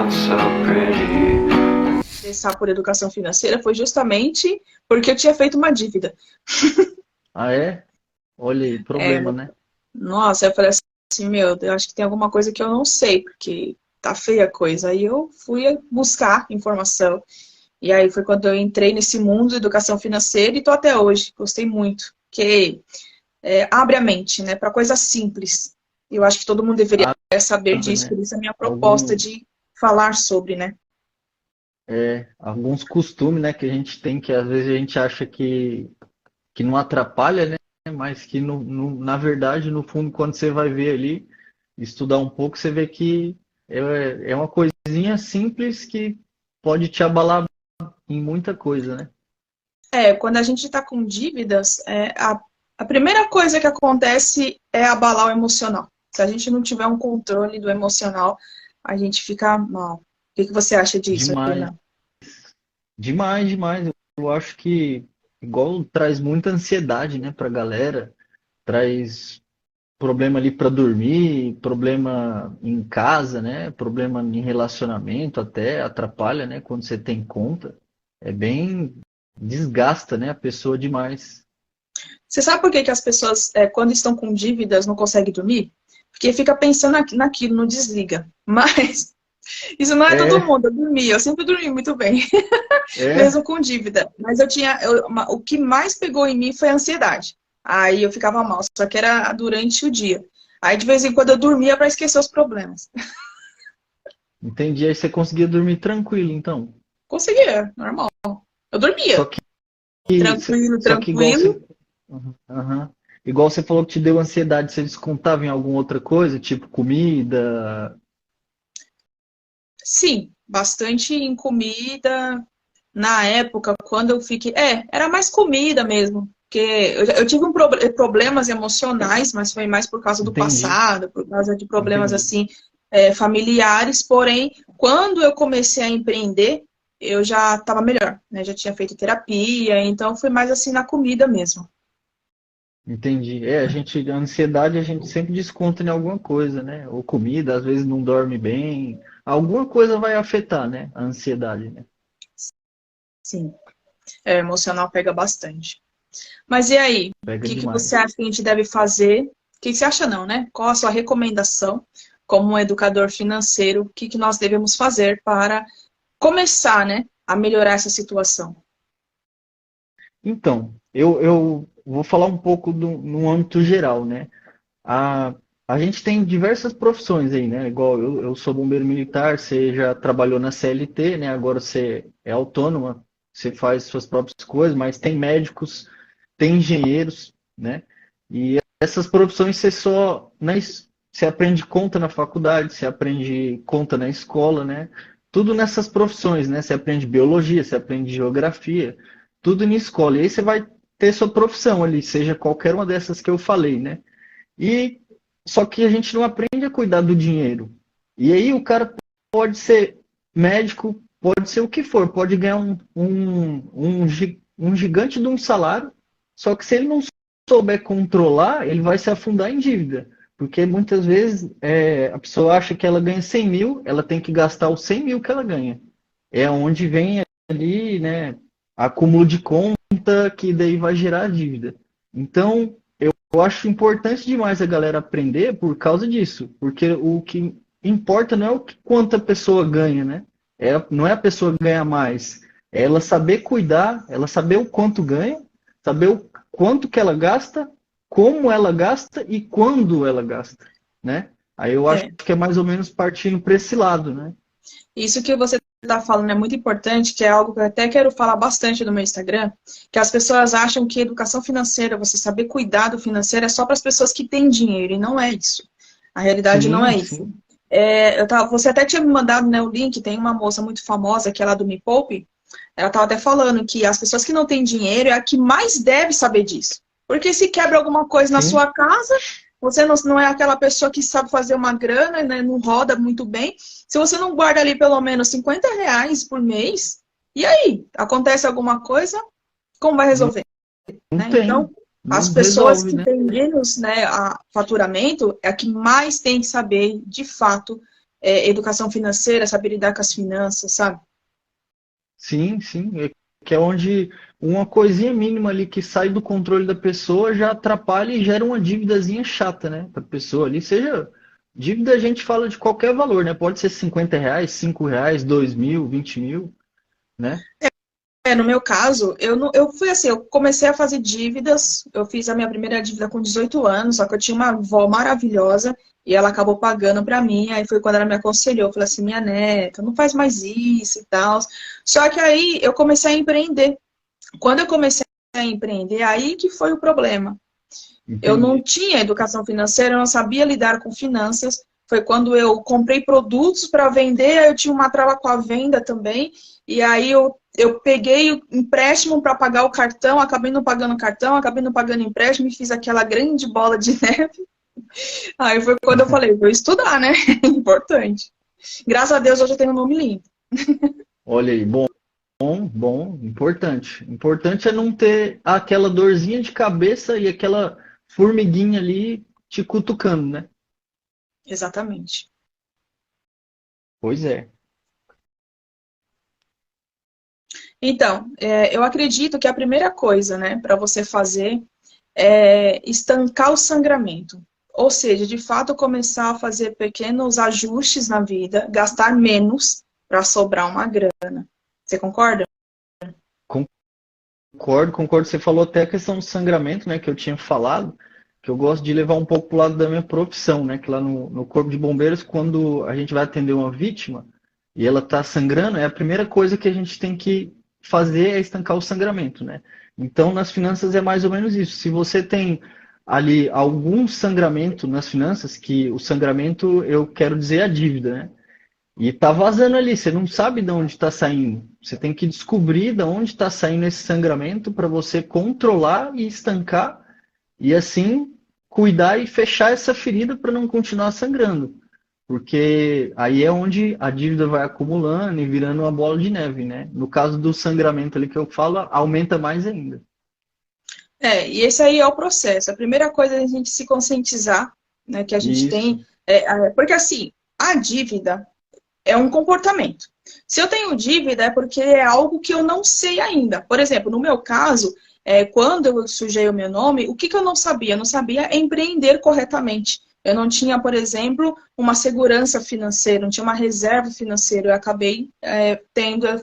not so pretty. Interessar por educação financeira foi justamente porque eu tinha feito uma dívida. Ah, é? Olha aí, É, problema, né? nossa, eu falei assim, meu, eu acho que tem alguma coisa que eu não sei, porque tá feia a coisa. Aí eu fui buscar informação. E aí foi quando eu entrei nesse mundo de educação financeira e tô até hoje. Gostei muito. Porque abre a mente, né, para coisas simples. Eu acho que todo mundo deveria saber Abre, disso, né? por isso é a minha proposta Algum, de falar sobre, né? alguns costumes, né, que a gente tem que às vezes a gente acha que não atrapalha, né? Mas que na verdade, no fundo, quando você vai ver ali, estudar um pouco, você vê que é uma coisinha simples que pode te abalar em muita coisa, né? Quando a gente está com dívidas, a primeira coisa que acontece é abalar o emocional. Se a gente não tiver um controle do emocional, a gente fica mal. O que você acha disso, Demais, Renan? demais, demais. Eu acho que igual traz muita ansiedade, né, pra galera, traz problema ali para dormir, problema em casa, né? Problema em relacionamento até atrapalha, né? Quando você tem conta, é bem desgasta, né? A pessoa demais. Você sabe por que que as pessoas, quando estão com dívidas, não conseguem dormir? Porque fica pensando naquilo, não desliga. Mas isso não é todo É, mundo. Eu sempre dormi muito bem, é, mesmo com dívida. Mas o que mais pegou em mim foi a ansiedade. Aí eu ficava mal, só que era durante o dia. Aí de vez em quando eu dormia para esquecer os problemas. entendi. Aí você conseguia dormir tranquilo, então. Conseguia, normal. Eu Só dormia. que, Tranquilo, só que igual você, tranquilo. Aham. Igual você falou que te deu ansiedade, você descontava em alguma outra coisa, tipo comida. Sim, bastante em comida. Na época, quando eu fiquei. Era mais comida mesmo. Porque eu tive problemas emocionais, mas foi mais por causa do Entendi, passado, por causa de problemas entendi. assim, familiares. Porém, quando eu comecei a empreender, eu já estava melhor, né? Já tinha feito terapia, então foi mais assim na comida mesmo. Entendi. A ansiedade a gente sempre desconta em alguma coisa, né? Ou comida, às vezes não dorme bem. Alguma coisa vai afetar, né? A ansiedade, né? Sim, emocional pega bastante. Mas e aí? O Pega que você demais. acha que a gente deve fazer? O que você acha não, né? Qual a sua recomendação como um educador financeiro? O que nós devemos fazer para começar, né, a melhorar essa situação? Então, eu vou falar um pouco no âmbito geral, né? A, a gente tem diversas profissões aí, né? Igual eu sou bombeiro militar, você já trabalhou na CLT, né? Agora você é autônoma, você faz suas próprias coisas, mas tem médicos, tem engenheiros, né? E essas profissões você aprende conta na faculdade, você aprende conta na escola, né? Tudo nessas profissões, né? Você aprende biologia, você aprende geografia, tudo na escola. E aí você vai ter sua profissão ali, seja qualquer uma dessas que eu falei, né? E só que a gente não aprende a cuidar do dinheiro. E aí o cara pode ser médico, pode ser o que for, pode ganhar um gigante de um salário, só que se ele não souber controlar, ele vai se afundar em dívida. Porque muitas vezes a pessoa acha que ela ganha 100 mil, ela tem que gastar os 100 mil que ela ganha. É onde vem ali, né, acúmulo de conta que daí vai gerar dívida. Então, eu acho importante demais a galera aprender por causa disso, porque o que importa não é quanto a pessoa ganha, né? Não é a pessoa ganhar mais, é ela saber cuidar, ela saber o quanto ganha, saber o quanto que ela gasta, como ela gasta e quando ela gasta, né? Aí eu acho É, que é mais ou menos partindo para esse lado, né? isso que você está falando é muito importante, que é algo que eu até quero falar bastante no meu Instagram, que as pessoas acham que educação financeira, você saber cuidar do financeiro é só para as pessoas que têm dinheiro, e não é isso. A realidade não é Sim, isso. sim, Você até tinha me mandado, né, o link, tem uma moça muito famosa que é lá do Me Poupe, ela estava até falando que as pessoas que não têm dinheiro é a que mais deve saber disso. Porque se quebra alguma coisa na sim. sua casa, você não é aquela pessoa que sabe fazer uma grana, né, não roda muito bem. Se você não guarda ali pelo menos R$ 50 por mês, e aí? Acontece alguma coisa, como vai Não, resolver? não Né? Então, tem, as não pessoas resolve, que né? têm menos, né, a faturamento é a que mais tem que saber, de fato, educação financeira, saber lidar com as finanças, sabe? Sim, sim. Que é onde uma coisinha mínima ali que sai do controle da pessoa já atrapalha e gera uma dívidazinha chata, né? Pra pessoa ali. Seja dívida, a gente fala de qualquer valor, né? Pode ser R$ 50, R$ 5, 2.000, 20.000, né? No meu caso, eu fui assim, eu comecei a fazer dívidas, eu fiz a minha primeira dívida com 18 anos, só que eu tinha uma avó maravilhosa e ela acabou pagando pra mim, aí foi quando ela me aconselhou, eu falei assim, minha neta, não faz mais isso e tal. Só que aí eu comecei a empreender. Quando eu comecei a empreender, aí que foi o problema. Eu não Entendi. tinha educação financeira, eu não sabia lidar com finanças. Foi quando eu comprei produtos para vender, aí eu tinha uma trava com a venda também. E aí eu peguei o empréstimo para pagar o cartão, acabei não pagando o cartão, acabei não pagando o empréstimo e fiz aquela grande bola de neve. Aí foi quando eu falei, vou estudar, né? Importante. Graças a Deus hoje eu tenho um nome limpo. Olha aí, bom, bom, bom, importante. Importante é não ter aquela dorzinha de cabeça e aquela formiguinha ali te cutucando, né? Exatamente. Pois é. Então, eu acredito que a primeira coisa, né, para você fazer é estancar o sangramento. Ou seja, de fato começar a fazer pequenos ajustes na vida, gastar menos para sobrar uma grana. Você concorda? Concordo, concordo. Você falou até a questão do sangramento, né, que eu tinha falado, que eu gosto de levar um pouco pro lado da minha profissão, né, que lá no Corpo de Bombeiros, quando a gente vai atender uma vítima e ela está sangrando, é a primeira coisa que a gente tem que fazer é estancar o sangramento, né? Então, nas finanças é mais ou menos isso. Se você tem ali algum sangramento nas finanças, que o sangramento eu quero dizer a dívida, né? E tá vazando ali, você não sabe de onde está saindo. Você tem que descobrir de onde está saindo esse sangramento para você controlar e estancar e assim cuidar e fechar essa ferida para não continuar sangrando. Porque aí é onde a dívida vai acumulando e virando uma bola de neve, né? No caso do sangramento ali que eu falo, aumenta mais ainda. E esse aí é o processo. A primeira coisa é a gente se conscientizar, né, que a gente Isso. tem. Porque assim, a dívida é um comportamento. Se eu tenho dívida é porque é algo que eu não sei ainda. Por exemplo, no meu caso, quando eu sujei o meu nome, o que eu não sabia? Eu não sabia empreender corretamente. Eu não tinha, por exemplo, uma segurança financeira, não tinha uma reserva financeira. Eu acabei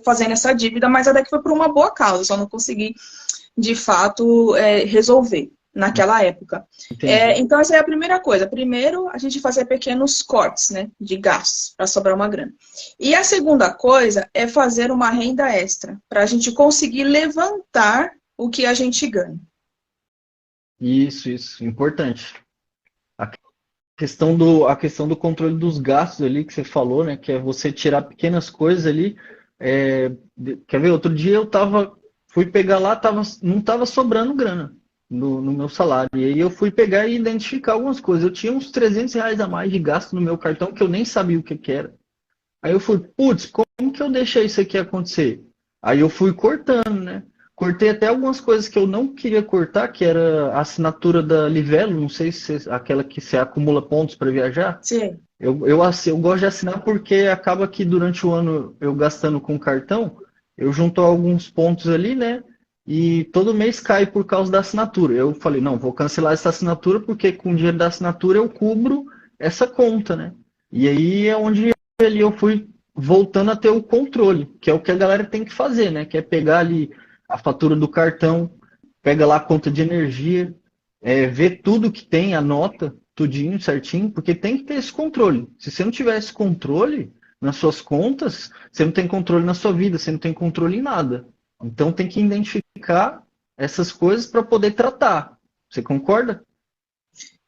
fazendo essa dívida, mas até que foi por uma boa causa, só não consegui, de fato, resolver naquela época. Entendi. Então, essa é a primeira coisa. Primeiro, a gente fazer pequenos cortes, né, de gastos, para sobrar uma grana. E a segunda coisa é fazer uma renda extra, para a gente conseguir levantar o que a gente ganha. Isso, importante. A questão do controle dos gastos ali que você falou, né? Que é você tirar pequenas coisas ali. Quer ver? Outro dia fui pegar lá, não estava sobrando grana no meu salário. E aí eu fui pegar e identificar algumas coisas. Eu tinha uns R$ 300 a mais de gasto no meu cartão que eu nem sabia o que era. Aí eu fui, putz, como que eu deixei isso aqui acontecer? Aí eu fui cortando, né? Cortei até algumas coisas que eu não queria cortar, que era a assinatura da Livelo, não sei se é aquela que você acumula pontos para viajar. Sim. Eu gosto de assinar porque acaba que durante o ano eu gastando com cartão, eu junto alguns pontos ali, né? E todo mês cai por causa da assinatura. Eu falei, não, vou cancelar essa assinatura porque com o dinheiro da assinatura eu cubro essa conta, né? E aí é onde ali eu fui voltando a ter o controle, que é o que a galera tem que fazer, né? Que é pegar ali a fatura do cartão, pega lá a conta de energia, ver tudo que tem, anota tudinho certinho, porque tem que ter esse controle. Se você não tiver esse controle nas suas contas, você não tem controle na sua vida, você não tem controle em nada. Então tem que identificar essas coisas para poder tratar. Você concorda?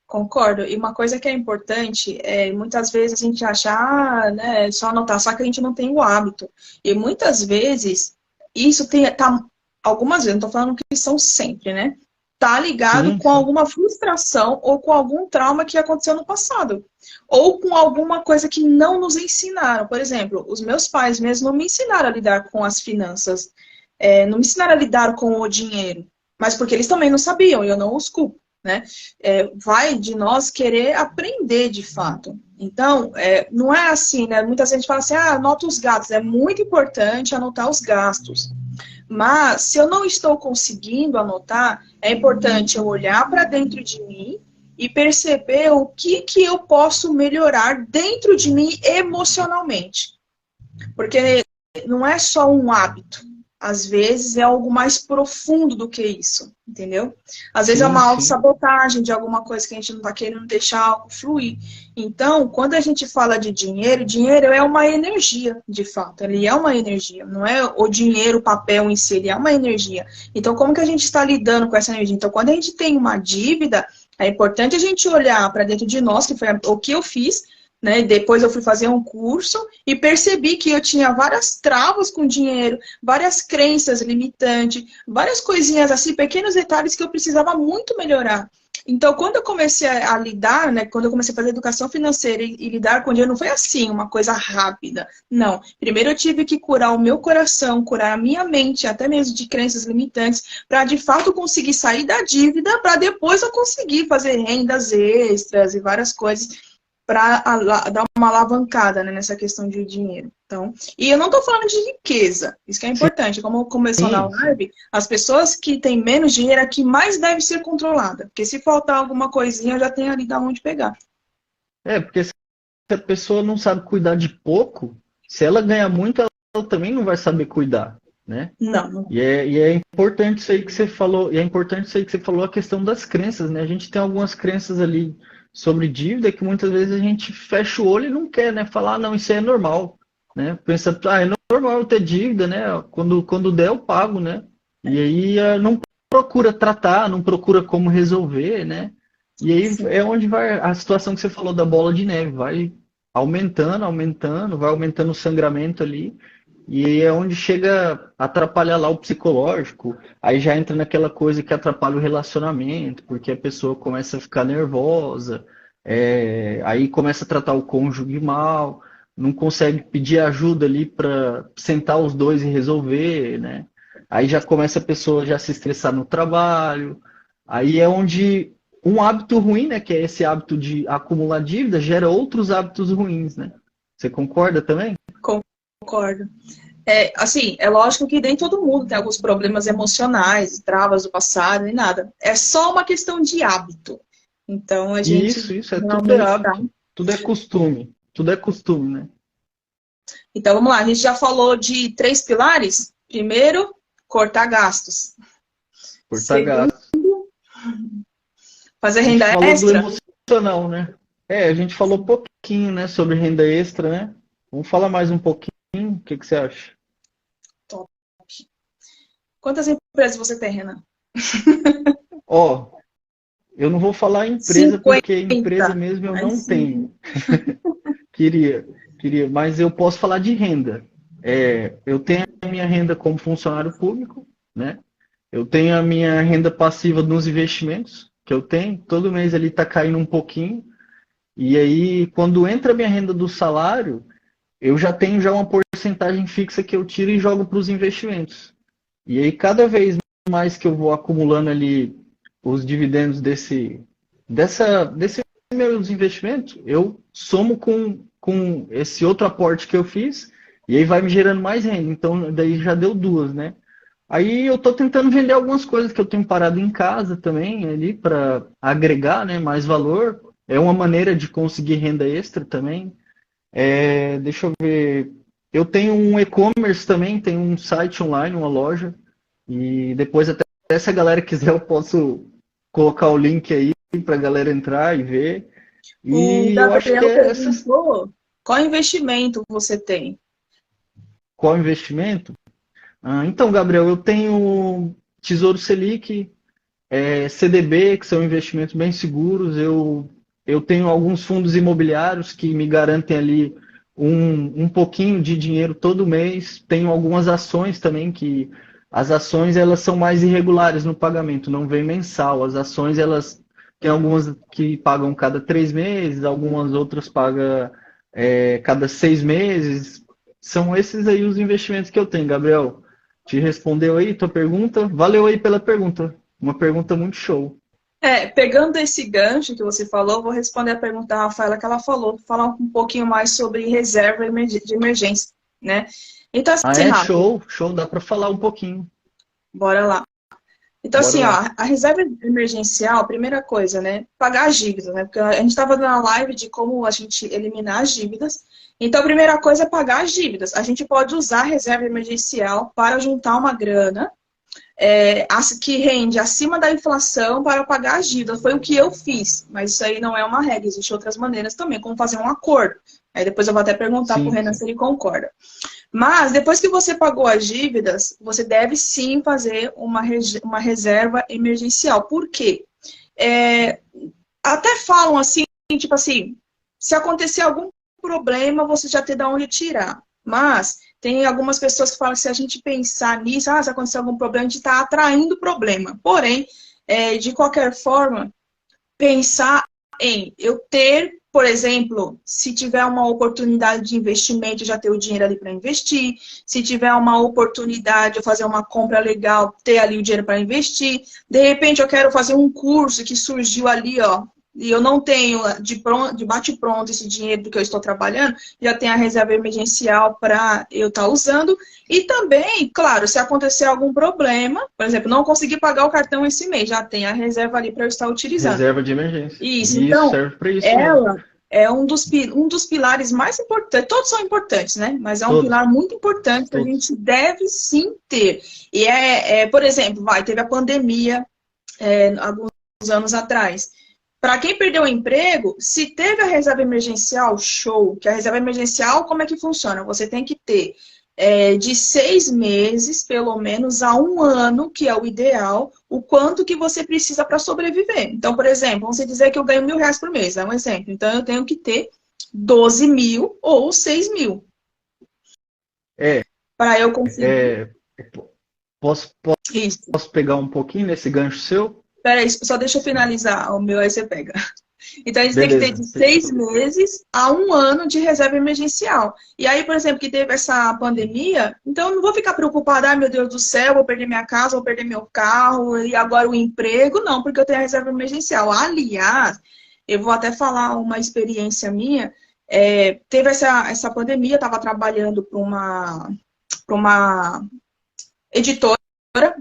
Concordo. E uma coisa que é importante muitas vezes a gente acha, né, só anotar, só que a gente não tem o hábito. E muitas vezes, isso algumas vezes, não estou falando que são sempre, né? Tá ligado Sim, com sim. alguma frustração ou com algum trauma que aconteceu no passado. Ou com alguma coisa que não nos ensinaram. Por exemplo, os meus pais mesmo não me ensinaram a lidar com as finanças, não me ensinaram a lidar com o dinheiro. Mas porque eles também não sabiam, e eu não os culpo, né? Vai de nós querer aprender de fato. Então, não é assim, né? Muita gente fala assim, anota os gastos. É muito importante anotar os gastos. Mas, se eu não estou conseguindo anotar, é importante eu olhar para dentro de mim e perceber o que eu posso melhorar dentro de mim emocionalmente. Porque não é só um hábito. Às vezes é algo mais profundo do que isso, entendeu? Às vezes é Sim, uma sim. autossabotagem de alguma coisa que a gente não está querendo deixar algo fluir. Então, quando a gente fala de dinheiro, dinheiro é uma energia, de fato. Ele é uma energia, não é o dinheiro, o papel em si, ele é uma energia. Então, como que a gente está lidando com essa energia? Então, quando a gente tem uma dívida, é importante a gente olhar para dentro de nós, que foi o que eu fiz, né? Depois eu fui fazer um curso e percebi que eu tinha várias travas com dinheiro, várias crenças limitantes, várias coisinhas assim, pequenos detalhes que eu precisava muito melhorar. Então, quando eu comecei a lidar, né, quando eu comecei a fazer educação financeira e lidar com dinheiro, não foi assim, uma coisa rápida. Não. Primeiro eu tive que curar o meu coração, curar a minha mente, até mesmo de crenças limitantes, para de fato conseguir sair da dívida, para depois eu conseguir fazer rendas extras e várias coisas para dar uma alavancada, né, nessa questão de dinheiro. Então, e eu não estou falando de riqueza, isso que é importante. Como começou na Sim, sim. live, as pessoas que têm menos dinheiro é que mais deve ser controlada. Porque se faltar alguma coisinha, já tem ali da onde pegar. Porque se a pessoa não sabe cuidar de pouco, se ela ganhar muito, ela também não vai saber cuidar, né? Não, não. E é importante isso aí que você falou, e é importante isso aí que você falou, a questão das crenças, né? A gente tem algumas crenças ali sobre dívida que muitas vezes a gente fecha o olho e não quer, né? Falar, não, isso aí é normal, né? Pensa, é normal eu ter dívida, né? Quando der eu pago, né? E aí não procura tratar, não procura como resolver, né? E aí Sim. é onde vai a situação que você falou da bola de neve, vai aumentando, aumentando, vai aumentando o sangramento ali. E aí é onde chega a atrapalhar lá o psicológico, aí já entra naquela coisa que atrapalha o relacionamento, porque a pessoa começa a ficar nervosa, aí começa a tratar o cônjuge mal, não consegue pedir ajuda ali para sentar os dois e resolver, né? Aí já começa a pessoa já se estressar no trabalho, aí é onde um hábito ruim, né, que é esse hábito de acumular dívida, gera outros hábitos ruins, né? Você concorda também? Concordo. Assim, é lógico que nem todo mundo tem alguns problemas emocionais, travas do passado, nem nada. É só uma questão de hábito. Então, a gente Isso, tudo é realmente tá. hábito, tudo é costume, né? Então, vamos lá. A gente já falou de 3 pilares. Primeiro, cortar gastos. Cortar Segundo, gastos. fazer A gente renda falou do extra. emocional, né? A gente falou pouquinho, né, sobre renda extra, né? Vamos falar mais um pouquinho, o que que você acha? Top. Quantas empresas você tem, Renan? Ó, eu não vou falar empresa 50. porque empresa mesmo eu Aí não sim. tenho. Queria, mas eu posso falar de renda. Eu tenho a minha renda como funcionário público, né? Eu tenho a minha renda passiva nos investimentos, que eu tenho, todo mês ali está caindo um pouquinho. E aí, quando entra a minha renda do salário, eu já tenho já uma porcentagem fixa que eu tiro e jogo para os investimentos. E aí, cada vez mais que eu vou acumulando ali os dividendos desse meus investimentos, eu somo com esse outro aporte que eu fiz, e aí vai me gerando mais renda. Então, daí já deu duas, né? Aí eu estou tentando vender algumas coisas que eu tenho parado em casa também, ali, para agregar, né, mais valor. É uma maneira de conseguir renda extra também. Deixa eu ver. Eu tenho um e-commerce também, tenho um site online, uma loja. E depois, até se a galera quiser, eu posso colocar o link aí para a galera entrar e ver. O E eu acho que Gabriel é essas. perguntou qual investimento você tem. Qual investimento? Então, Gabriel, eu tenho Tesouro Selic, CDB, que são investimentos bem seguros. Eu tenho alguns fundos imobiliários que me garantem ali um pouquinho de dinheiro todo mês. Tenho algumas ações também que as ações elas são mais irregulares no pagamento, não vem mensal. As ações elas tem algumas que pagam cada 3 meses, algumas outras pagam cada 6 meses. São esses aí os investimentos que eu tenho, Gabriel. Te respondeu aí tua pergunta? Valeu aí pela pergunta. Uma pergunta muito show. Pegando esse gancho que você falou, vou responder a pergunta da Rafaela que ela falou, falar um pouquinho mais sobre reserva de emergência, né? Então, Ah, assim, é Rafa, show, show, dá para falar um pouquinho. bora lá. Então, Bora assim, ó, lá. a reserva emergencial, primeira coisa, né? Pagar as dívidas, né? Porque a gente estava na live de como a gente eliminar as dívidas. Então, a primeira coisa é pagar as dívidas. A gente pode usar a reserva emergencial para juntar uma grana que rende acima da inflação para pagar as dívidas. Foi o que eu fiz, mas isso aí não é uma regra, existem outras maneiras também, como fazer um acordo. Aí depois eu vou até perguntar para o Sim, Renan sim. se ele concorda. Mas, depois que você pagou as dívidas, você deve sim fazer uma reserva emergencial. Por quê? É, até falam assim, tipo assim, se acontecer algum problema, você já tem de onde tirar. Mas tem algumas pessoas que falam que se a gente pensar nisso, se acontecer algum problema, a gente está atraindo problema. Porém, de qualquer forma, pensar em eu ter, por exemplo, se tiver uma oportunidade de investimento, já ter o dinheiro ali para investir. Se tiver uma oportunidade de fazer uma compra legal, ter ali o dinheiro para investir. De repente, eu quero fazer um curso que surgiu ali, ó. E eu não tenho de bate-pronto esse dinheiro do que eu estou trabalhando, já tem a reserva emergencial para eu estar usando. E também, claro, se acontecer algum problema, por exemplo, não conseguir pagar o cartão esse mês, já tem a reserva ali para eu estar utilizando. Reserva de emergência. Isso, E isso então, serve para isso mesmo. ela é um dos pilares mais importantes, todos são importantes, né? Mas é um Todos, pilar muito importante que a todos. gente deve sim ter. E por exemplo, teve a pandemia alguns anos atrás. Para quem perdeu o emprego, se teve a reserva emergencial, show. Que a reserva emergencial, como é que funciona? Você tem que ter de 6 meses, pelo menos, a um ano, que é o ideal, o quanto que você precisa para sobreviver. Então, por exemplo, vamos dizer que eu ganho R$ 1.000 por mês, é um exemplo. Então, eu tenho que ter 12 mil ou 6 mil É, para eu conseguir é, posso, isso. posso pegar um pouquinho nesse gancho seu? Peraí, só deixa eu finalizar o meu, aí você pega. Então, a gente tem que ter Beleza, de seis fechou. meses a um ano de reserva emergencial. E aí, por exemplo, que teve essa pandemia, então eu não vou ficar preocupada, ai meu Deus do céu, vou perder minha casa, vou perder meu carro, e agora o emprego, não, porque eu tenho a reserva emergencial. Aliás, eu vou até falar uma experiência minha, teve essa pandemia, eu estava trabalhando para uma editora,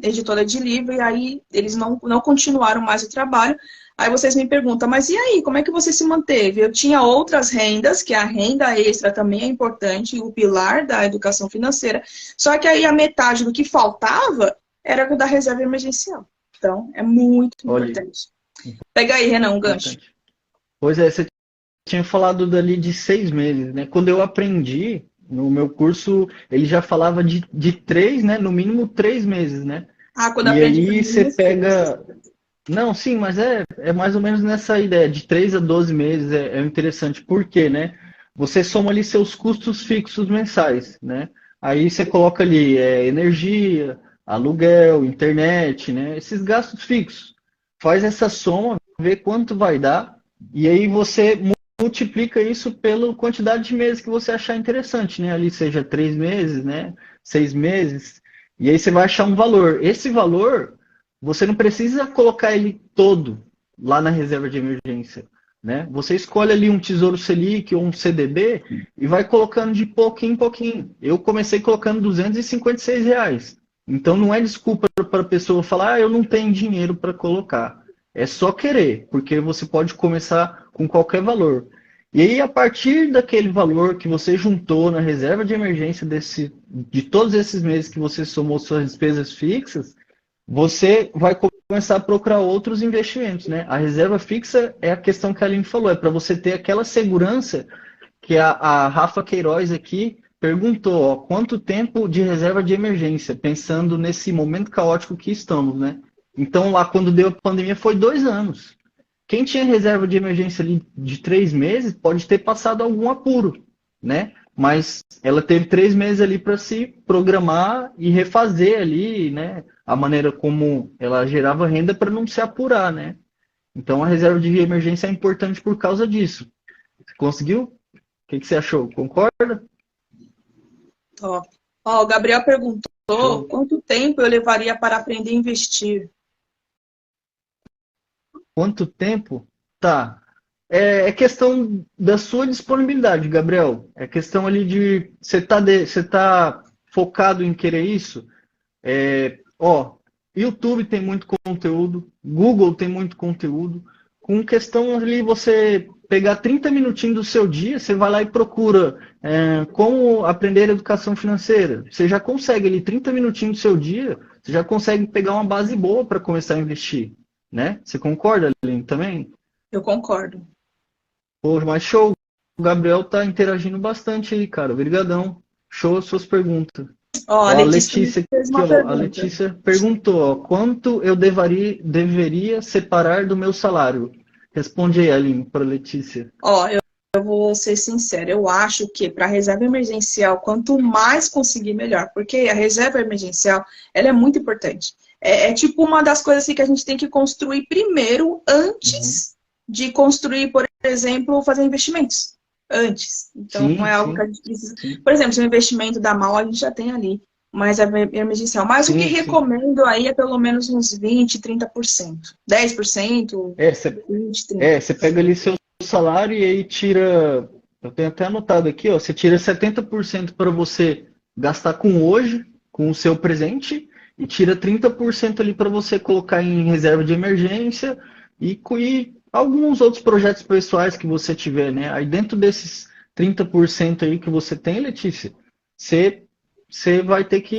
editora de livro, e aí eles não continuaram mais o trabalho. Aí vocês me perguntam, mas e aí, como é que você se manteve? Eu tinha outras rendas, que a renda extra também é importante, o pilar da educação financeira, só que aí a metade do que faltava era da reserva emergencial. Então, é muito Olha, importante. Pega aí, Renan, um gancho. importante. Pois é, você tinha falado dali de 6 meses, né? Quando eu aprendi, no meu curso, ele já falava de três, né? No mínimo 3 meses, né? Quando E aprendi aí também, você não fez. pega. Não, sim, mas é mais ou menos nessa ideia, de 3 a 12 meses é interessante. Por quê, né? Você soma ali seus custos fixos mensais, né? Aí você coloca ali energia, aluguel, internet, né? Esses gastos fixos. Faz essa soma, vê quanto vai dar, e aí você multiplica isso pela quantidade de meses que você achar interessante, né? Ali seja 3 meses, né? 6 meses, e aí você vai achar um valor. Esse valor você não precisa colocar ele todo lá na reserva de emergência, né? Você escolhe ali um Tesouro Selic ou um CDB e vai colocando de pouquinho em pouquinho. Eu comecei colocando R$ 256. Então não é desculpa para a pessoa falar, eu não tenho dinheiro para colocar. É só querer, porque você pode começar com qualquer valor. E aí, a partir daquele valor que você juntou na reserva de emergência de todos esses meses que você somou suas despesas fixas, você vai começar a procurar outros investimentos, né? A reserva fixa é a questão que a Aline falou, é para você ter aquela segurança que a Rafa Queiroz aqui perguntou, ó, quanto tempo de reserva de emergência, pensando nesse momento caótico que estamos, né? Então, lá quando deu a pandemia foi 2 anos. Quem tinha reserva de emergência ali de 3 meses pode ter passado algum apuro, né? Mas ela teve 3 meses ali para se programar e refazer ali, né? A maneira como ela gerava renda para não se apurar, né? Então a reserva de emergência é importante por causa disso. Conseguiu? O que você achou? Concorda? Top. Ó, o Gabriel perguntou Show. quanto tempo eu levaria para aprender a investir. Quanto tempo? Tá. É questão da sua disponibilidade, Gabriel. É questão ali de você tá focado em querer isso. Ó, YouTube tem muito conteúdo, Google tem muito conteúdo. Com questão ali, você pegar 30 minutinhos do seu dia, você vai lá e procura como aprender educação financeira. Você já consegue ali 30 minutinhos do seu dia, você já consegue pegar uma base boa para começar a investir, né? Você concorda, Aline, também? Eu concordo. Pô, mas show. O Gabriel tá interagindo bastante aí, cara. Obrigadão. Show as suas perguntas. Ó, a Ó, a Letícia me Letícia fez aqui, uma ó. A pergunta. Letícia perguntou, ó, quanto eu deveria separar do meu salário? Responde aí, Aline, para Letícia. Ó, eu vou ser sincera, eu acho que para reserva emergencial, quanto mais conseguir, melhor, porque a reserva emergencial, ela é muito importante. É tipo uma das coisas assim, que a gente tem que construir primeiro, Uhum. antes de construir, por exemplo, fazer investimentos. Antes. Então, Sim, é algo que a sim, gente precisa. sim. Por exemplo, se o investimento dá mal, a gente já tem ali. Mas a emergencial. Mas o que Sim, sim. recomendo aí é pelo menos uns 20, 30%. 10%, É, você 20, 30%. você pega ali seu salário e aí tira. Eu tenho até anotado aqui, ó. Você tira 70% para você gastar com hoje, com o seu presente, e tira 30% ali para você colocar em reserva de emergência e alguns outros projetos pessoais que você tiver, né? Aí dentro desses 30% aí que você tem, Letícia, você, você vai ter que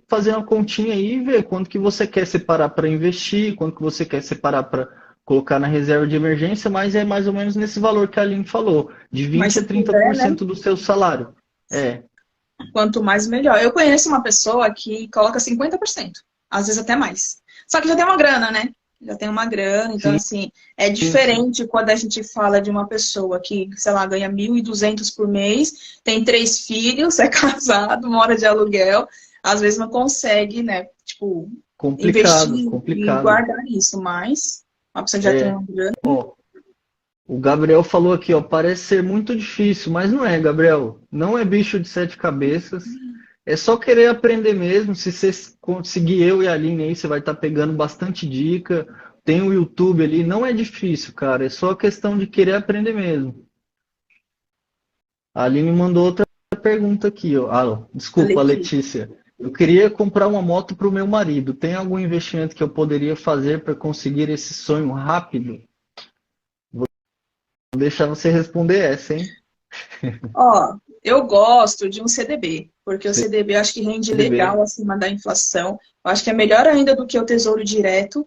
fazer uma continha aí e ver quanto que você quer separar para investir, quanto que você quer separar para colocar na reserva de emergência, mas é mais ou menos nesse valor que a Aline falou, de Mas 20 a se puder, né? 30% do seu salário. É, Quanto mais, melhor. Eu conheço uma pessoa que coloca 50%, às vezes até mais. Só que já tem uma grana, né? Já tem uma grana, então, sim, assim, é sim. diferente quando a gente fala de uma pessoa que, sei lá, ganha 1.200 por mês, tem 3 filhos, é casado, mora de aluguel, às vezes não consegue, né, tipo, Complicado, investir e complicado. guardar isso, mas uma pessoa que já tem É, uma grana. ó, o Gabriel falou aqui, ó, parece ser muito difícil, mas não é, Gabriel. Não é bicho de sete cabeças. É só querer aprender mesmo. Se você conseguir eu e a Aline aí, você vai estar pegando bastante dica. Tem o YouTube ali, não é difícil, cara. É só questão de querer aprender mesmo. A Aline mandou outra pergunta aqui, ó. Desculpa, Letícia. Eu queria comprar uma moto para o meu marido. Tem algum investimento que eu poderia fazer para conseguir esse sonho rápido? Vou deixar você responder essa, hein? Ó, eu gosto de um CDB, porque o CDB eu acho que rende CDB. legal acima da inflação. Eu acho que é melhor ainda do que o Tesouro Direto.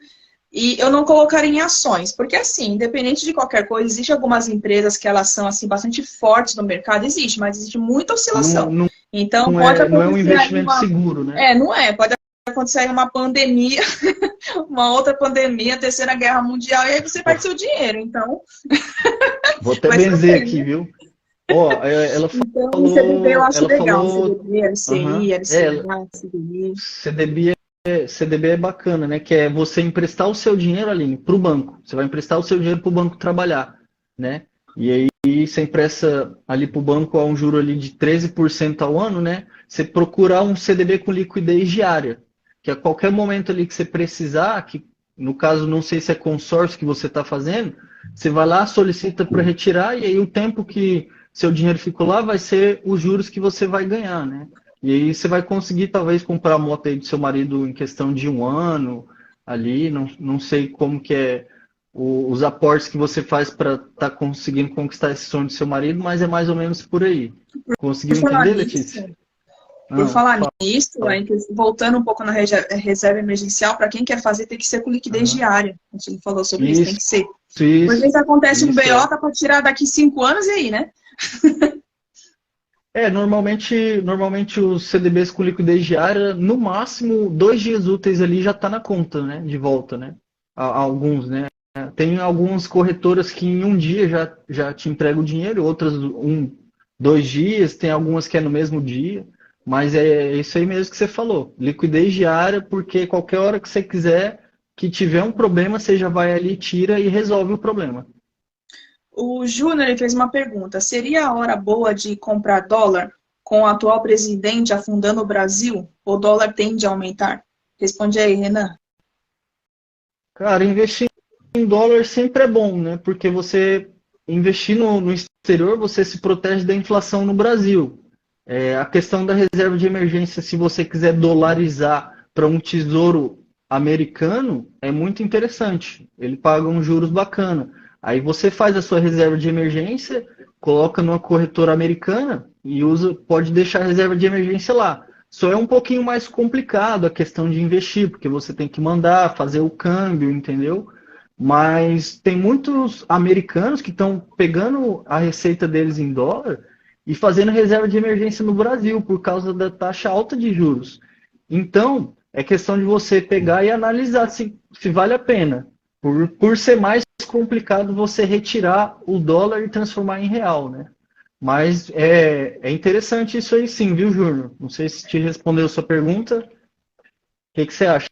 E eu não colocaria em ações, porque assim, independente de qualquer coisa, existe algumas empresas que elas são assim bastante fortes no mercado, existe, mas existe muita Não, oscilação. não, Então pode não é um acontecer aí investimento uma, seguro, né? não é, pode acontecer aí uma pandemia, uma outra pandemia, terceira guerra mundial, e aí você Ó, perde seu dinheiro. Então, vou até mas tudo benzer bem, aqui, né? viu? Ó, Então, o CDB eu acho ela legal, falou, CDB, aham, LCI, LCA, CDI. CDB é bacana, né? Que é você emprestar o seu dinheiro, Aline, para o banco. Você vai emprestar o seu dinheiro para o banco trabalhar, né? E aí você empresta ali para o banco a um juro ali de 13% ao ano, né? Você procurar um CDB com liquidez diária, que a qualquer momento ali que você precisar, que no caso não sei se é consórcio que você está fazendo, você vai lá, solicita para retirar e aí o tempo que seu dinheiro ficou lá vai ser os juros que você vai ganhar, né? E aí você vai conseguir talvez comprar a moto aí do seu marido em questão de um ano ali, não sei como que é os aportes que você faz para estar conseguindo conquistar esse sonho do seu marido, mas é mais ou menos por aí. Por Conseguiu falar entender, nisso, Letícia? por Ah, falar nisso, aí, voltando um pouco na reserva emergencial, para quem quer fazer, tem que ser com liquidez aham. diária. A gente não falou sobre isso, tem Isso, que ser. Por isso, vezes acontece um isso BO, é. tá para tirar daqui 5 anos e aí, né? Normalmente os CDBs com liquidez diária, no máximo 2 dias úteis ali já está na conta, né? De volta, né? Alguns, né? Tem algumas corretoras que em um dia já te entregam o dinheiro, outras 2 dias, tem algumas que é no mesmo dia, mas é isso aí mesmo que você falou. Liquidez diária, porque qualquer hora que você quiser que tiver um problema, você já vai ali, tira e resolve o problema. O Júnior ele fez uma pergunta: seria a hora boa de comprar dólar com o atual presidente afundando o Brasil? O dólar tende a aumentar? Responde aí, Renan. Cara, investir em dólar sempre é bom, né? Porque você investir no exterior, você se protege da inflação no Brasil. A questão da reserva de emergência, se você quiser dolarizar para um tesouro americano, é muito interessante. Ele paga uns juros bacana. Aí você faz a sua reserva de emergência, coloca numa corretora americana e pode deixar a reserva de emergência lá. Só é um pouquinho mais complicado a questão de investir, porque você tem que mandar, fazer o câmbio, entendeu? Mas tem muitos americanos que estão pegando a receita deles em dólar e fazendo reserva de emergência no Brasil por causa da taxa alta de juros. Então, é questão de você pegar e analisar se vale a pena. Por ser mais complicado você retirar o dólar e transformar em real, né? Mas é interessante isso aí sim, viu, Júnior? Não sei se te respondeu a sua pergunta. O que você acha,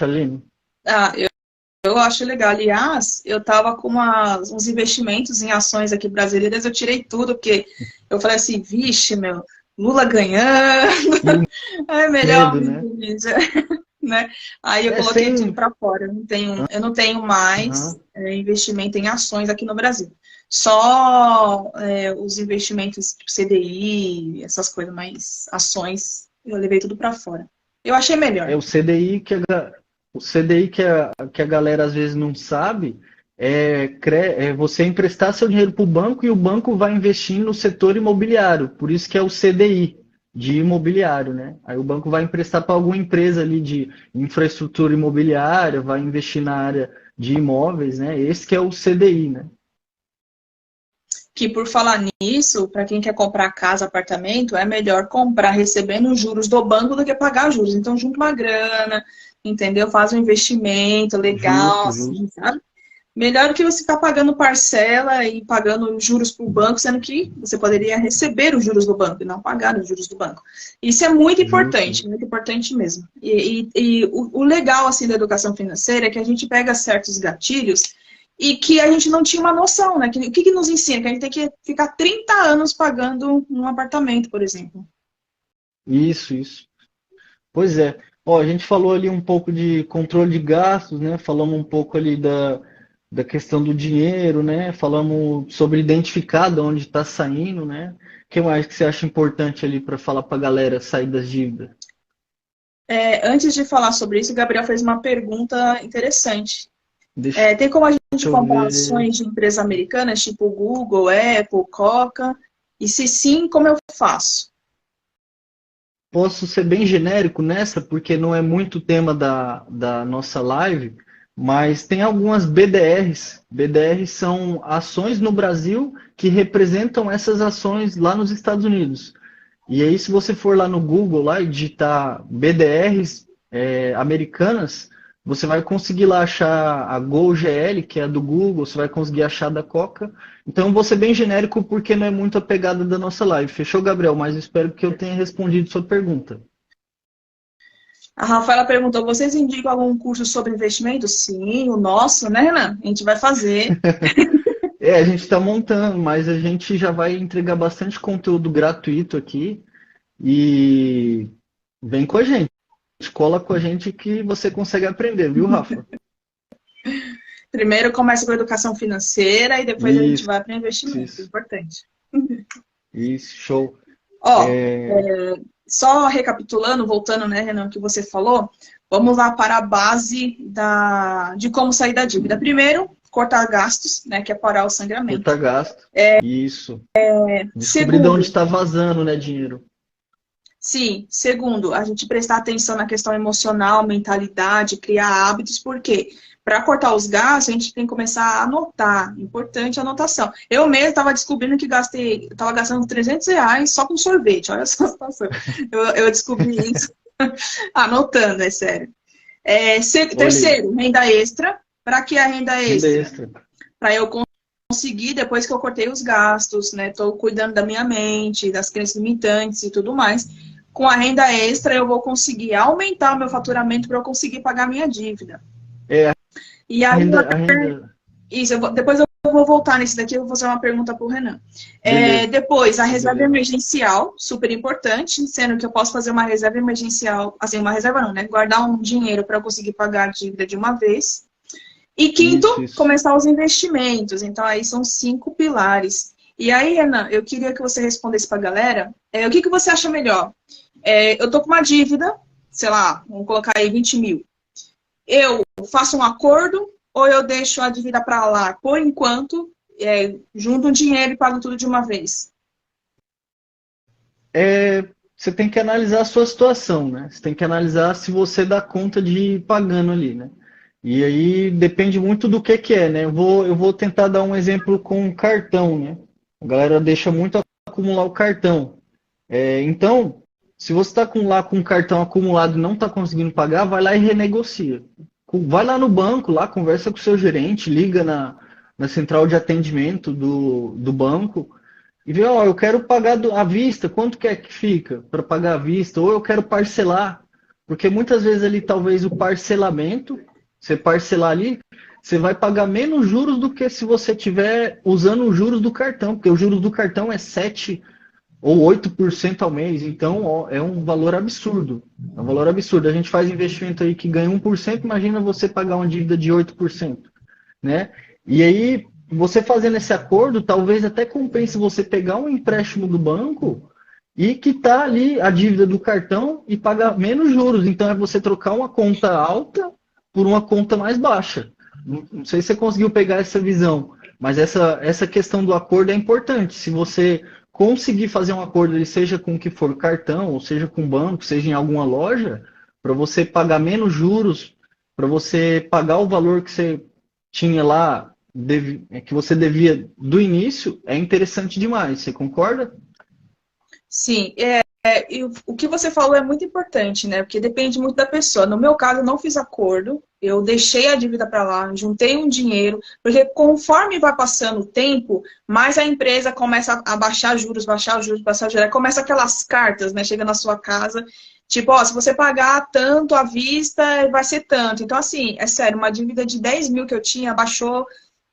Aline? Ah, eu acho legal. Aliás, eu tava com uns investimentos em ações aqui brasileiras, eu tirei tudo, porque eu falei assim, vixe, meu, Lula ganhando, é melhor, Medo, né? né? Aí eu É coloquei tudo sem. para fora. Eu não tenho mais Aham. investimento em ações aqui no Brasil. Só os investimentos tipo CDI, essas coisas, mas ações eu levei tudo para fora. Eu achei É melhor. o CDI o CDI que a galera às vezes não sabe é você emprestar seu dinheiro para o banco e o banco vai investir no setor imobiliário. Por isso que é o CDI de imobiliário, né? Aí o banco vai emprestar para alguma empresa ali de infraestrutura imobiliária, vai investir na área de imóveis, né? Esse que é o CDI, né? Que por falar nisso, para quem quer comprar casa, apartamento, é melhor comprar recebendo os juros do banco do que pagar juros. Então, junta uma grana, entendeu? Faz um investimento legal, Justo, justo. assim, sabe? Melhor do que você ficar pagando parcela e pagando juros para o banco, sendo que você poderia receber os juros do banco e não pagar os juros do banco. Isso é Justo. muito importante mesmo. E o legal assim da educação financeira é que a gente pega certos gatilhos e que a gente não tinha uma noção, né? O que nos ensina? Que a gente tem que ficar 30 anos pagando um apartamento, por exemplo. Isso, isso. Pois é. Ó, a gente falou ali um pouco de controle de gastos, né? Falamos um pouco ali da questão do dinheiro, né? Falamos sobre identificar de onde está saindo, né? O que mais que você acha importante ali para falar para a galera sair das dívidas? Antes de falar sobre isso, o Gabriel fez uma pergunta interessante. Deixa Tem como a gente eu comprar ver. ações de empresas americanas, tipo Google, Apple, Coca? E se sim, como eu faço? Posso ser bem genérico nessa, porque não é muito tema da nossa live, mas tem algumas BDRs. BDRs são ações no Brasil que representam essas ações lá nos Estados Unidos. E aí, se você for lá no Google lá e digitar BDRs americanas, você vai conseguir lá achar a GoGL, que é a do Google, você vai conseguir achar da Coca. Então, vou ser bem genérico porque não é muito a pegada da nossa live. Fechou, Gabriel? Mas espero que eu tenha respondido sua pergunta. A Rafaela perguntou, vocês indicam algum curso sobre investimento? Sim, o nosso, né, Renan? A gente vai fazer. A gente está montando, mas a gente já vai entregar bastante conteúdo gratuito aqui e vem com a gente. Cola com a gente que você consegue aprender, viu, Rafa? Primeiro começa com a educação financeira e depois a gente Isso, vai para investimento. isso, Importante. isso, show. Ó, É, só recapitulando, voltando, né, Renan, o que você falou, vamos lá para a base de como sair da dívida. Primeiro, cortar gastos, né, que é parar o sangramento. cortar gasto. Isso. Descobrir de onde Segundo, está vazando, né, dinheiro. sim, segundo, a gente prestar atenção na questão emocional, mentalidade, criar hábitos, porque para cortar os gastos, a gente tem que começar a anotar. Importante a anotação. Eu mesmo estava descobrindo que estava gastando R$ 300 só com sorvete. Olha só a situação. Eu descobri isso anotando, é sério. Olha aí, Terceiro, renda extra. Para que a renda renda extra? extra. Para eu conseguir, depois que eu cortei os gastos, né? Estou cuidando da minha mente, das crenças limitantes e tudo mais. Com a renda extra, eu vou conseguir aumentar o meu faturamento para eu conseguir pagar a minha dívida. É, E a aí, renda, a renda. isso, depois eu vou voltar nesse daqui, eu vou fazer uma pergunta para o Renan. Beleza, Depois, a reserva beleza. emergencial, super importante, sendo que eu posso fazer uma reserva emergencial, assim, uma reserva não, né? Guardar um dinheiro para eu conseguir pagar a dívida de uma vez. E quinto, Isso. começar os investimentos. Então, aí são 5 pilares. E aí, Renan, eu queria que você respondesse para a galera, o que você acha melhor? Eu tô com uma dívida, sei lá, vamos colocar aí 20 mil. Eu faço um acordo ou eu deixo a dívida para lá por enquanto, junto um dinheiro e pago tudo de uma vez? Você tem que analisar a sua situação, né? Você tem que analisar se você dá conta de ir pagando ali, né? E aí depende muito do que é, né? Eu vou tentar dar um exemplo com cartão, né? A galera deixa muito acumular o cartão. Então, se você está lá com o cartão acumulado e não está conseguindo pagar, vai lá e renegocia. Vai lá no banco, lá conversa com o seu gerente, liga na central de atendimento do banco e vê, ó, eu quero pagar à vista, quanto que é que fica para pagar à vista? Ou eu quero parcelar, porque muitas vezes ali talvez o parcelamento, você parcelar ali, você vai pagar menos juros do que se você estiver usando os juros do cartão, porque os juros do cartão é 7 ou 8% ao mês, então ó, é um valor absurdo. É um valor absurdo. A gente faz investimento aí que ganha 1%, imagina você pagar uma dívida de 8%, né? E aí, você fazendo esse acordo, talvez até compense você pegar um empréstimo do banco e quitar ali a dívida do cartão e pagar menos juros. Então é você trocar uma conta alta por uma conta mais baixa. Não sei se você conseguiu pegar essa visão, mas essa questão do acordo é importante. Se você conseguir fazer um acordo, ele seja com o que for cartão, ou seja com banco, seja em alguma loja, para você pagar menos juros, para você pagar o valor que você tinha lá, que você devia do início, é interessante demais. Você concorda? Sim, e o que você falou é muito importante, né? Porque depende muito da pessoa. No meu caso, eu não fiz acordo, eu deixei a dívida para lá, juntei um dinheiro, porque conforme vai passando o tempo, mais a empresa começa a baixar juros, baixar juros, baixar juros. Aí começa aquelas cartas, né? Chega na sua casa, tipo, ó, se você pagar tanto à vista, vai ser tanto. Então, assim, é sério, uma dívida de 10 mil que eu tinha, baixou,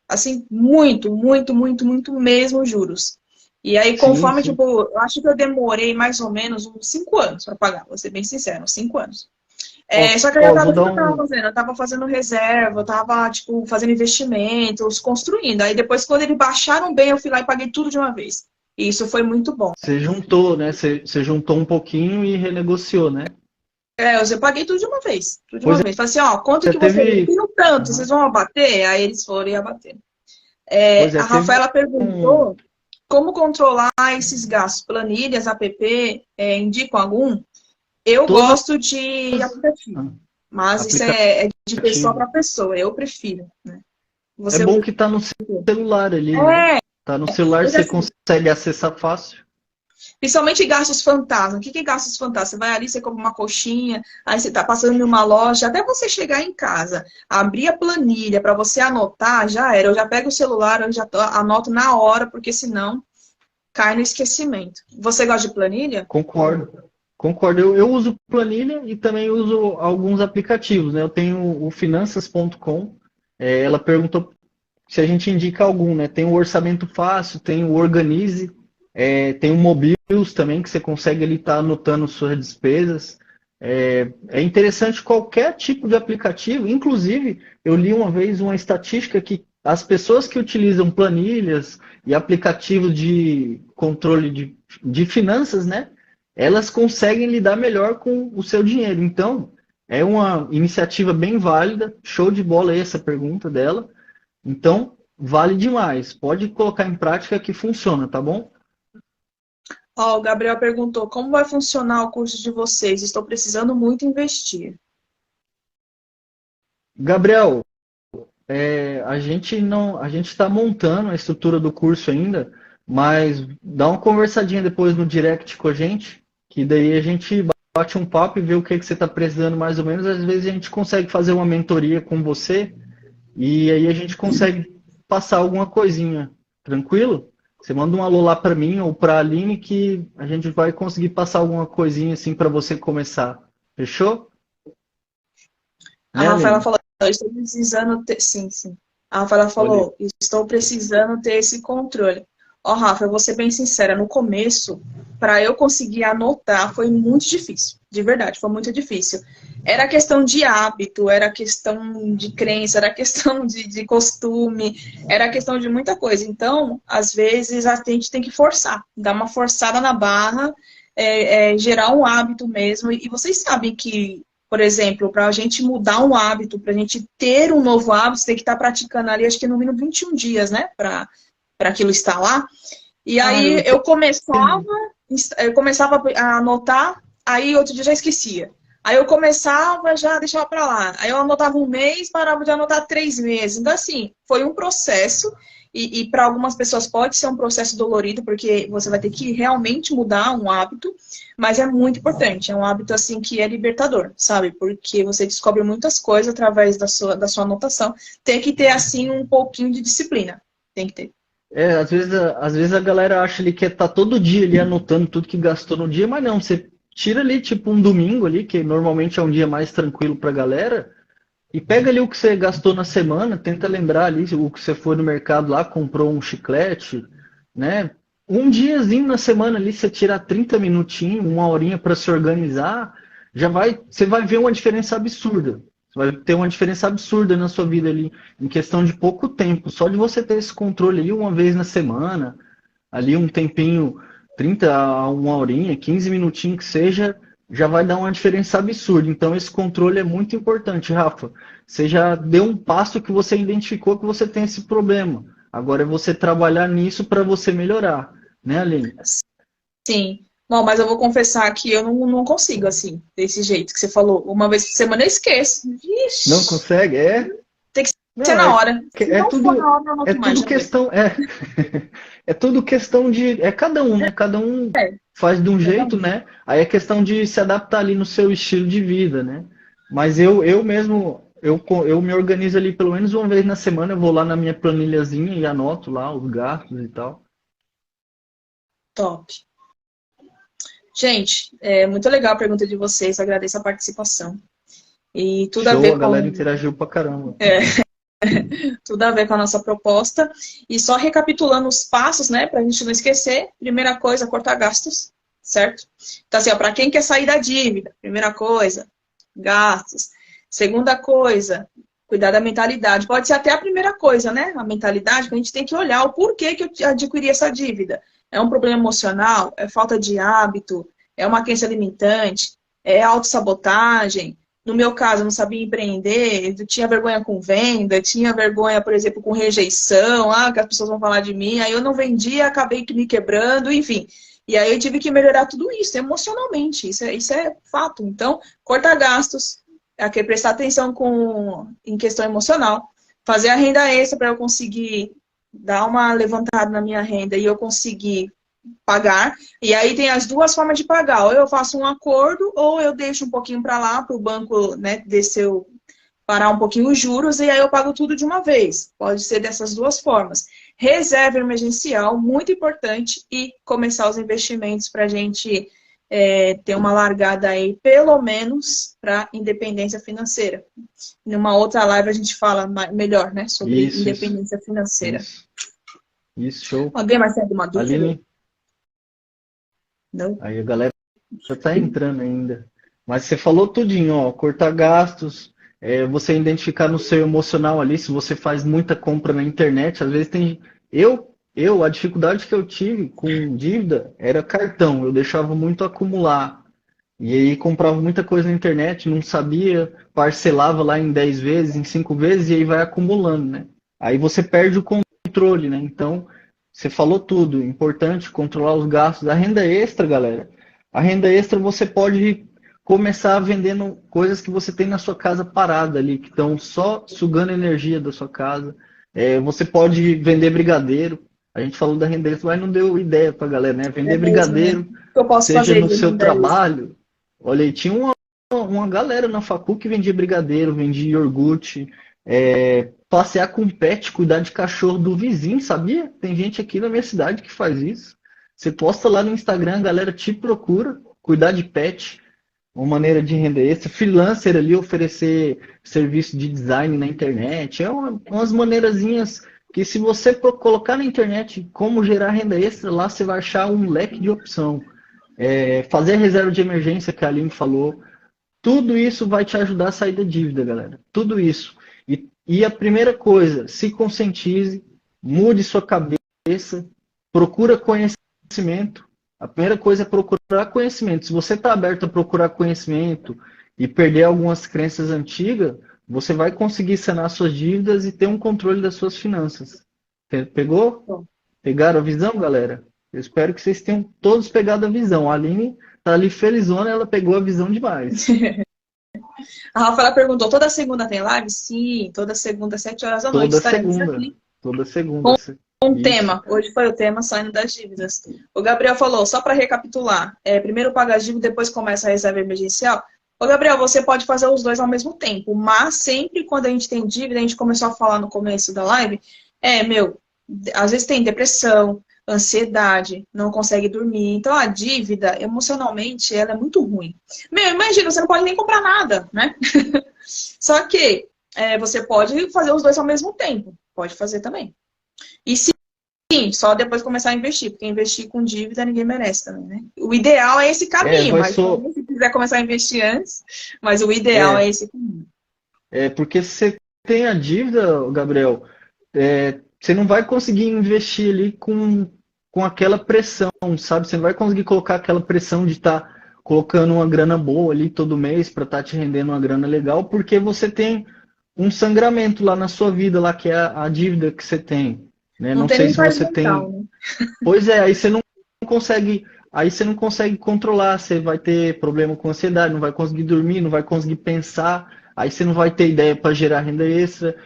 assim, muito, muito, muito, muito mesmo os juros. E aí, Sim, conforme, sim. tipo, eu acho que eu demorei mais ou menos uns 5 anos para pagar, vou ser bem sincero, uns 5 anos. Ó, Só que aí ó, o vou que dar eu tava um. fazendo? Eu tava fazendo reserva, eu tava, tipo, fazendo investimentos, construindo. Aí depois, quando eles baixaram bem, eu fui lá e paguei tudo de uma vez. E isso foi muito bom. Você juntou, né? Você juntou um pouquinho e renegociou, né? Eu paguei tudo de uma vez. Tudo de Pois uma vez. Falei assim, ó, quanto é, que você... Eu teve. tenho tanto, vocês Aham. vão abater? Aí eles foram e abateram. Pois é, A teve Rafaela um. perguntou como controlar esses gastos. Planilhas, app, indicam algum? Eu Todas gosto de aplicativo, as mas isso é de pessoa para aplicativos. pessoa. Eu prefiro, né? É Você bom que tá no celular ali, né? é, Tá no celular, porque você assim, consegue acessar fácil. principalmente gastos fantasma. O que é gastos fantasma? Você vai ali, você compra uma coxinha, aí você tá passando em uma loja, até você chegar em casa, abrir a planilha para você anotar, já era. Eu já pego o celular, eu já anoto na hora, porque senão cai no esquecimento. Você gosta de planilha? Concordo. Concordo. Eu uso planilha e também uso alguns aplicativos, né? Eu tenho o finanças.com. Ela perguntou se a gente indica algum, né? Tem o Orçamento Fácil, tem o Organize, tem o Mobius também, que você consegue ali estar anotando suas despesas. É interessante qualquer tipo de aplicativo. Inclusive, eu li uma vez uma estatística que as pessoas que utilizam planilhas e aplicativos de controle de finanças, né? Elas conseguem lidar melhor com o seu dinheiro. Então, é uma iniciativa bem válida. Show de bola aí essa pergunta dela. Então, vale demais. Pode colocar em prática que funciona, tá bom? Ó, o Gabriel perguntou, como vai funcionar o curso de vocês? Estou precisando muito investir. Gabriel, a gente não, a gente está montando a estrutura do curso ainda, mas dá uma conversadinha depois no direct com a gente, que daí a gente bate um papo e vê o que que você está precisando mais ou menos. Às vezes a gente consegue fazer uma mentoria com você e aí a gente consegue passar alguma coisinha. Tranquilo? Você manda um alô lá para mim ou para a Aline que a gente vai conseguir passar alguma coisinha assim para você começar. Fechou? A Né, Rafaela Aline? falou, eu estou precisando ter... Sim, sim. A Rafaela Olha, falou, estou precisando ter esse controle. Ó, Rafa, eu vou ser bem sincera, no começo, para eu conseguir anotar, foi muito difícil. De verdade, foi muito difícil. Era questão de hábito, era questão de crença, era questão de costume, era questão de muita coisa. Então, às vezes, a gente tem que forçar, dar uma forçada na barra, gerar um hábito mesmo. E vocês sabem que, por exemplo, para a gente mudar um hábito, para a gente ter um novo hábito, você tem que estar praticando ali, acho que no mínimo 21 dias, né? Para aquilo estar lá. E aí eu começava a anotar, aí outro dia já esquecia. Aí eu começava, já deixava para lá. Aí eu anotava um mês, parava de anotar 3 meses. Então, assim, foi um processo. E para algumas pessoas pode ser um processo dolorido, porque você vai ter que realmente mudar um hábito. Mas é muito importante. É um hábito, assim, que é libertador, sabe? Porque você descobre muitas coisas através da sua anotação. Tem que ter, assim, um pouquinho de disciplina. Tem que ter. Às vezes a galera acha ali que tá todo dia ali anotando tudo que gastou no dia, mas não, você tira ali tipo um domingo ali, que normalmente é um dia mais tranquilo pra galera, e pega ali o que você gastou na semana, tenta lembrar ali o que você foi no mercado lá, comprou um chiclete, né? Um diazinho na semana ali, você tirar 30 minutinhos, uma horinha para se organizar, você vai ver uma diferença absurda. Você vai ter uma diferença absurda na sua vida ali, em questão de pouco tempo. Só de você ter esse controle ali uma vez na semana, ali um tempinho, 30 a uma horinha, 15 minutinhos que seja, já vai dar uma diferença absurda. Então esse controle é muito importante, Rafa. Você já deu um passo que você identificou que você tem esse problema. Agora é você trabalhar nisso para você melhorar, né, Aline? Sim. Bom, mas eu vou confessar que eu não consigo, assim, desse jeito que você falou. Uma vez por semana eu esqueço. Vixe, Não consegue? É? tem que Não, ser na hora. Se é não tudo, for na hora, eu não é mais. tudo questão, é tudo questão de, é cada um, né? Cada um faz de um jeito, né? Aí é questão de se adaptar ali no seu estilo de vida, né? Mas eu mesmo, eu me organizo ali pelo menos uma vez na semana, eu vou lá na minha planilhazinha e anoto lá os gastos e tal. Top. Gente, é muito legal a pergunta de vocês, agradeço a participação. E tudo a Show, ver a galera com, interagiu pra caramba. tudo a ver com a nossa proposta. E só recapitulando os passos, né, para a gente não esquecer. Primeira coisa, cortar gastos, certo? Então, assim, para quem quer sair da dívida, primeira coisa, gastos. Segunda coisa, cuidar da mentalidade. Pode ser até a primeira coisa, né? A mentalidade, que a gente tem que olhar o porquê que eu adquiri essa dívida. É um problema emocional? É falta de hábito? É uma crença limitante? É autossabotagem? No meu caso, eu não sabia empreender, eu tinha vergonha com venda, tinha vergonha, por exemplo, com rejeição, que as pessoas vão falar de mim, aí eu não vendia, acabei me quebrando, enfim. E aí eu tive que melhorar tudo isso emocionalmente, isso é fato. Então, cortar gastos, aqui, prestar atenção em questão emocional, fazer a renda extra para eu conseguir dar uma levantada na minha renda e eu conseguir pagar. E aí tem as duas formas de pagar. Ou eu faço um acordo, ou eu deixo um pouquinho para lá, para o banco, né, parar um pouquinho os juros, e aí eu pago tudo de uma vez. Pode ser dessas duas formas. Reserva emergencial, muito importante, e começar os investimentos para a gente ter uma largada aí, pelo menos, para independência financeira. Numa outra live a gente fala melhor, né, sobre independência financeira. Isso, show. Alguém mais tem alguma dúvida? Aline? Não? Aí a galera já tá entrando ainda. Mas você falou tudinho, ó, cortar gastos, você identificar no seu emocional ali, se você faz muita compra na internet, às vezes tem. A dificuldade que eu tive com dívida era cartão, eu deixava muito acumular. E aí comprava muita coisa na internet, não sabia, parcelava lá em 10 vezes, em 5 vezes, e aí vai acumulando, né? Aí você perde o controle, né? Então, você falou tudo, importante controlar os gastos. A renda extra, galera, a renda extra você pode começar vendendo coisas que você tem na sua casa parada ali, que estão só sugando energia da sua casa. Você pode vender brigadeiro. A gente falou da renda extra, mas não deu ideia pra galera, né? Vender brigadeiro, mesmo, né? Eu posso seja fazer no seu renda trabalho. Olha aí, tinha uma galera na facu que vendia brigadeiro, vendia iogurte, passear com pet, cuidar de cachorro do vizinho, sabia? Tem gente aqui na minha cidade que faz isso. Você posta lá no Instagram, a galera te procura, cuidar de pet, uma maneira de render extra. Freelancer ali, oferecer serviço de design na internet. Umas maneirazinhas que se você colocar na internet como gerar renda extra, lá você vai achar um leque de opção. fazer a reserva de emergência que a Aline falou, tudo isso vai te ajudar a sair da dívida, galera. Tudo isso. E a primeira coisa, se conscientize, mude sua cabeça, procura conhecimento. A primeira coisa é procurar conhecimento. Se você está aberto a procurar conhecimento e perder algumas crenças antigas, você vai conseguir sanar suas dívidas e ter um controle das suas finanças. Pegou? Bom. Pegaram a visão, galera? Eu espero que vocês tenham todos pegado a visão. A Aline tá ali felizona, ela pegou a visão demais. A Rafaela perguntou, toda segunda tem live? Sim, toda segunda, às 7 horas da noite. Toda Estaremos segunda. aqui. Toda segunda. Um Isso. tema, hoje foi o tema saindo das dívidas. O Gabriel falou, só para recapitular, primeiro paga a dívida, depois começa a reserva emergencial. Ô Gabriel, você pode fazer os dois ao mesmo tempo, mas sempre quando a gente tem dívida, a gente começou a falar no começo da live, às vezes tem depressão, ansiedade, não consegue dormir. Então a dívida, emocionalmente, ela é muito ruim. Imagina, você não pode nem comprar nada, né? Só que você pode fazer os dois ao mesmo tempo, pode fazer também. E sim, só depois começar a investir, porque investir com dívida ninguém merece também, né? O ideal é esse caminho, mas se quiser começar a investir antes, mas o ideal é esse caminho. Porque se você tem a dívida, Gabriel, você não vai conseguir investir ali com aquela pressão, sabe? Você não vai conseguir colocar aquela pressão de estar colocando uma grana boa ali todo mês para estar te rendendo uma grana legal, porque você tem um sangramento lá na sua vida, lá que é a dívida que você tem. Né? Não sei se você tem. Né? Pois é, aí você não consegue controlar, você vai ter problema com ansiedade, não vai conseguir dormir, não vai conseguir pensar, aí você não vai ter ideia para gerar renda extra.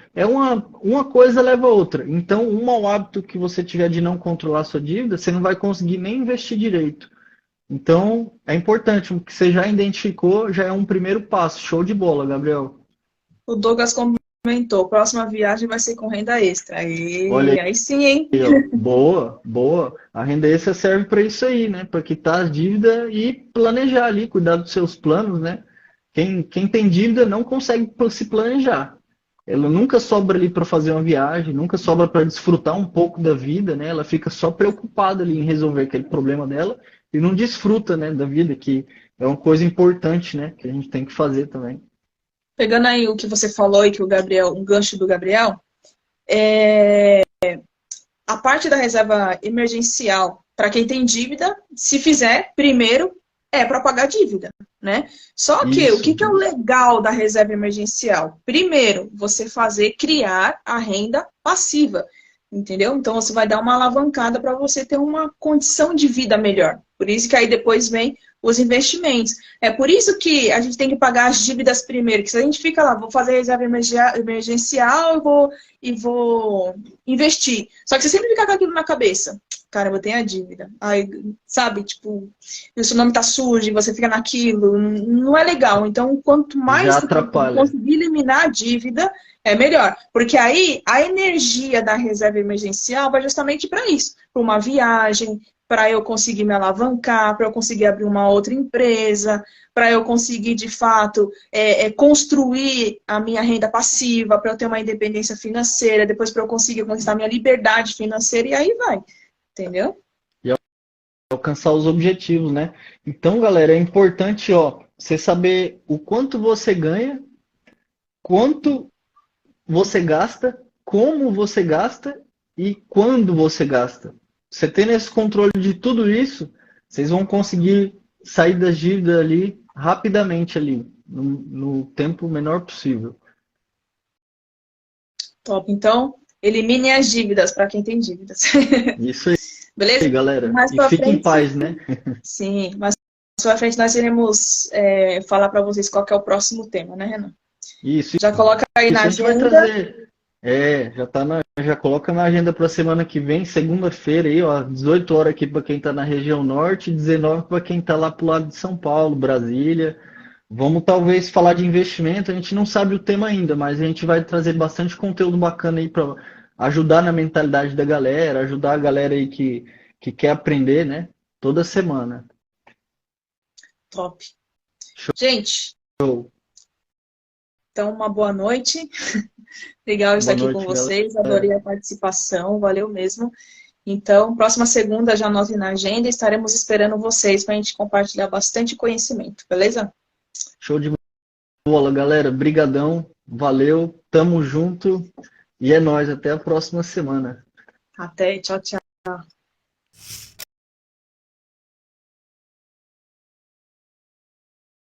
Uma coisa leva a outra. Então, um mau hábito que você tiver de não controlar a sua dívida, você não vai conseguir nem investir direito. Então, é importante, o que você já identificou já é um primeiro passo. Show de bola, Gabriel. O Douglas comentou, próxima viagem vai ser com renda extra. Olha aí sim, hein? Boa, boa. A renda extra serve para isso aí, né? Para quitar as dívidas e planejar ali, cuidar dos seus planos, né? Quem tem dívida não consegue se planejar. Ela nunca sobra ali para fazer uma viagem, nunca sobra para desfrutar um pouco da vida, né? Ela fica só preocupada ali em resolver aquele problema dela e não desfruta, né, da vida, que é uma coisa importante, né? Que a gente tem que fazer também. Pegando aí o que você falou e que um gancho do Gabriel, a parte da reserva emergencial, para quem tem dívida, se fizer, primeiro é para pagar a dívida, né? Só que Isso. O que é o legal da reserva emergencial? Primeiro, você criar a renda passiva, entendeu? Então você vai dar uma alavancada para você ter uma condição de vida melhor. Por isso que aí depois vem os investimentos. É por isso que a gente tem que pagar as dívidas primeiro, que se a gente fica lá, vou fazer reserva emergencial e vou investir. Só que você sempre fica com aquilo na cabeça. Cara, eu tenho a dívida. Aí, sabe, tipo, o seu nome tá sujo, você fica naquilo. Não é legal. Então, quanto mais você conseguir eliminar a dívida, é melhor. Porque aí, a energia da reserva emergencial vai justamente para isso. Para uma viagem, para eu conseguir me alavancar, para eu conseguir abrir uma outra empresa, para eu conseguir, de fato, construir a minha renda passiva, para eu ter uma independência financeira, depois para eu conseguir conquistar minha liberdade financeira, e aí vai. Entendeu? E alcançar os objetivos, né? Então, galera, é importante, você saber o quanto você ganha, quanto você gasta, como você gasta e quando você gasta. Você tendo esse controle de tudo isso, vocês vão conseguir sair das dívidas ali rapidamente ali, no tempo menor possível. Top. Então, elimine as dívidas para quem tem dívidas. Isso aí. Beleza? E galera, e fique em paz, né? Sim, mas mais pra frente nós iremos falar para vocês qual que é o próximo tema, né, Renan? Isso. Já coloca aí na agenda. Vai trazer. Já coloca na agenda para semana que vem, segunda-feira aí, 18 horas aqui para quem está na região norte, 19 para quem está lá pro lado de São Paulo, Brasília. Vamos talvez falar de investimento, a gente não sabe o tema ainda, mas a gente vai trazer bastante conteúdo bacana aí para ajudar na mentalidade da galera, ajudar a galera aí que quer aprender, né? Toda semana. Top. Show. Gente, então uma boa noite. Legal estar aqui com vocês, adorei a participação, valeu mesmo. Então, próxima segunda, já anote na agenda, estaremos esperando vocês para a gente compartilhar bastante conhecimento, beleza? Show de bola, galera. Brigadão, valeu, tamo junto e é nóis. Até a próxima semana. Até, tchau, tchau.